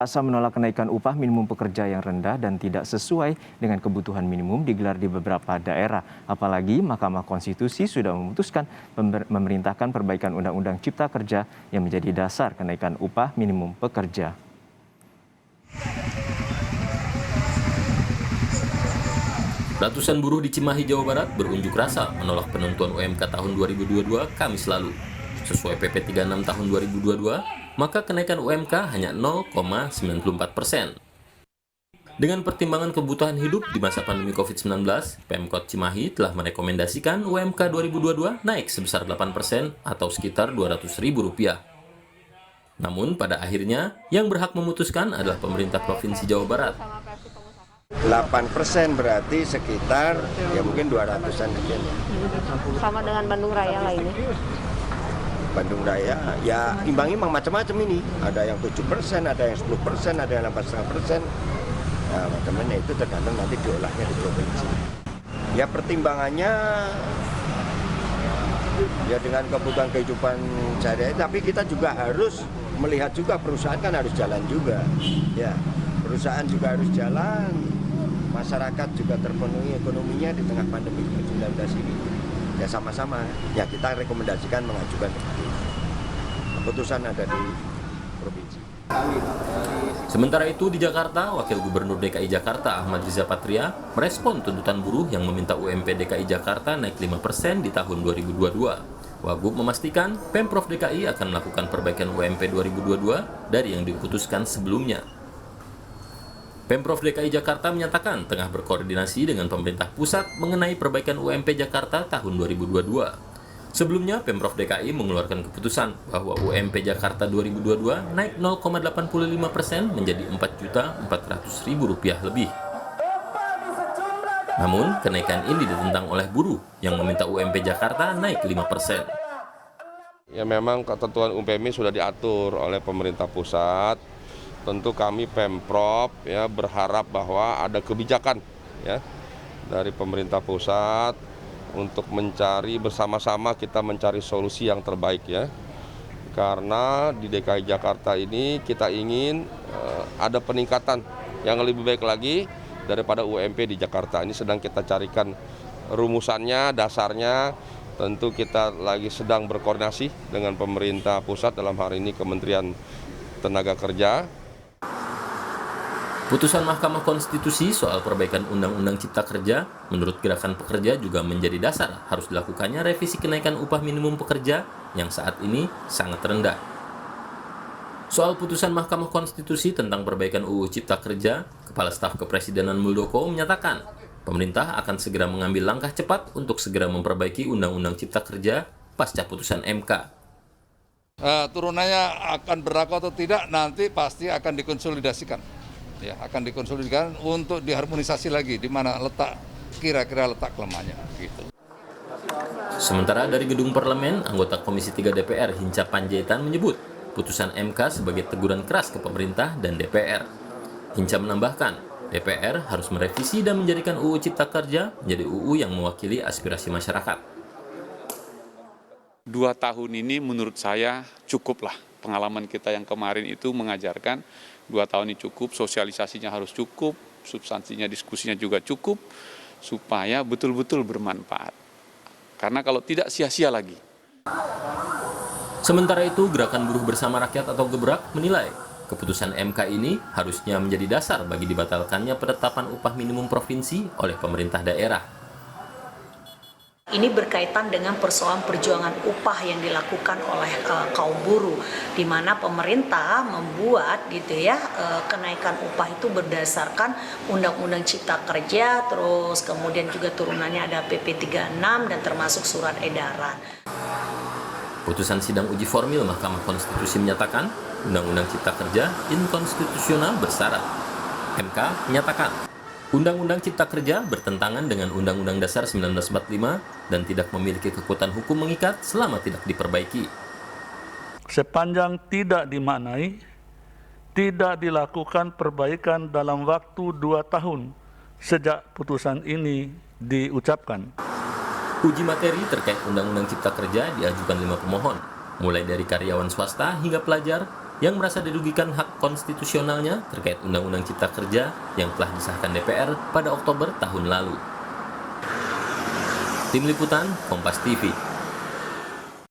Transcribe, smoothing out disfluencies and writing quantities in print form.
Paksa menolak kenaikan upah minimum pekerja yang rendah dan tidak sesuai dengan kebutuhan minimum digelar di beberapa daerah. Apalagi Mahkamah Konstitusi sudah memutuskan memerintahkan perbaikan Undang-Undang Cipta Kerja yang menjadi dasar kenaikan upah minimum pekerja. Ratusan buruh di Cimahi, Jawa Barat berunjuk rasa menolak penentuan UMK tahun 2022 Kamis lalu. Sesuai PP 36 tahun 2022, maka kenaikan UMK hanya 0,94%. Dengan pertimbangan kebutuhan hidup di masa pandemi COVID-19, Pemkot Cimahi telah merekomendasikan UMK 2022 naik sebesar 8% atau sekitar Rp200.000. Namun pada akhirnya, yang berhak memutuskan adalah pemerintah Provinsi Jawa Barat. 8% berarti sekitar ya mungkin 200-an sekian. Sama dengan Bandung Raya lah ini. Bandung Raya ya imbang-imbang macam-macam ini. Ada yang 7%, ada yang 10%, ada yang 8,5%. Nah, macam-macam itu tergantung nanti diolahnya di provinsi. Ya pertimbangannya ya dengan kebutuhan kehidupan sehari-hari, tapi kita juga harus melihat juga perusahaan kan harus jalan juga. Ya, perusahaan juga harus jalan. Masyarakat juga terpenuhi ekonominya di tengah pandemi COVID-19 ini. Ya sama-sama, ya kita rekomendasikan mengajukan keputusan ada di provinsi. Sementara itu di Jakarta, Wakil Gubernur DKI Jakarta Ahmad Riza Patria merespon tuntutan buruh yang meminta UMP DKI Jakarta naik 5% di tahun 2022. Wagub memastikan Pemprov DKI akan melakukan perbaikan UMP 2022 dari yang diputuskan sebelumnya. Pemprov DKI Jakarta menyatakan tengah berkoordinasi dengan pemerintah pusat mengenai perbaikan UMP Jakarta tahun 2022. Sebelumnya, Pemprov DKI mengeluarkan keputusan bahwa UMP Jakarta 2022 naik 0,85% menjadi Rp4.400.000 lebih. Namun, kenaikan ini ditentang oleh buruh yang meminta UMP Jakarta naik 5%. Ya memang ketentuan UMP sudah diatur oleh pemerintah pusat. Tentu kami Pemprov ya berharap bahwa ada kebijakan ya dari pemerintah pusat untuk mencari bersama-sama kita mencari solusi yang terbaik ya. Karena di DKI Jakarta ini kita ingin ada peningkatan yang lebih baik lagi daripada UMP di Jakarta. Ini sedang kita carikan rumusannya, dasarnya. Tentu kita lagi sedang berkoordinasi dengan pemerintah pusat dalam hari ini Kementerian Tenaga Kerja. Putusan Mahkamah Konstitusi soal perbaikan Undang-Undang Cipta Kerja menurut Gerakan Pekerja juga menjadi dasar harus dilakukannya revisi kenaikan upah minimum pekerja yang saat ini sangat rendah. Soal putusan Mahkamah Konstitusi tentang perbaikan UU Cipta Kerja, Kepala Staf Kepresidenan Muldoko menyatakan pemerintah akan segera mengambil langkah cepat untuk segera memperbaiki Undang-Undang Cipta Kerja pasca putusan MK. Turunannya akan berlaku atau tidak nanti pasti akan dikonsolidasikan. Ya, akan dikonsolidasikan untuk diharmonisasi lagi di mana letak kira-kira letak kelemahannya gitu. Sementara dari gedung parlemen, anggota Komisi 3 DPR Hinca Panjaitan menyebut putusan MK sebagai teguran keras ke pemerintah dan DPR. Hinca menambahkan, DPR harus merevisi dan menjadikan UU Cipta Kerja menjadi UU yang mewakili aspirasi masyarakat. 2 tahun ini menurut saya cukuplah. Pengalaman kita yang kemarin itu mengajarkan 2 tahun ini cukup, sosialisasinya harus cukup, substansinya, diskusinya juga cukup, supaya betul-betul bermanfaat. Karena kalau tidak sia-sia lagi. Sementara itu, Gerakan Buruh Bersama Rakyat atau Gebrak menilai keputusan MK ini harusnya menjadi dasar bagi dibatalkannya penetapan upah minimum provinsi oleh pemerintah daerah. Ini berkaitan dengan persoalan perjuangan upah yang dilakukan oleh kaum buruh, di mana pemerintah membuat gitu ya kenaikan upah itu berdasarkan Undang-Undang Cipta Kerja, terus kemudian juga turunannya ada PP 36 dan termasuk surat edaran. Putusan sidang uji formil Mahkamah Konstitusi menyatakan Undang-Undang Cipta Kerja inkonstitusional bersyarat. MK menyatakan Undang-Undang Cipta Kerja bertentangan dengan Undang-Undang Dasar 1945 dan tidak memiliki kekuatan hukum mengikat selama tidak diperbaiki. Sepanjang tidak dimaknai, tidak dilakukan perbaikan dalam waktu 2 tahun sejak putusan ini diucapkan. Uji materi terkait Undang-Undang Cipta Kerja diajukan 5 pemohon, mulai dari karyawan swasta hingga pelajar, yang merasa dirugikan hak konstitusionalnya terkait Undang-Undang Cipta Kerja yang telah disahkan DPR pada Oktober tahun lalu. Tim Liputan, Kompas TV.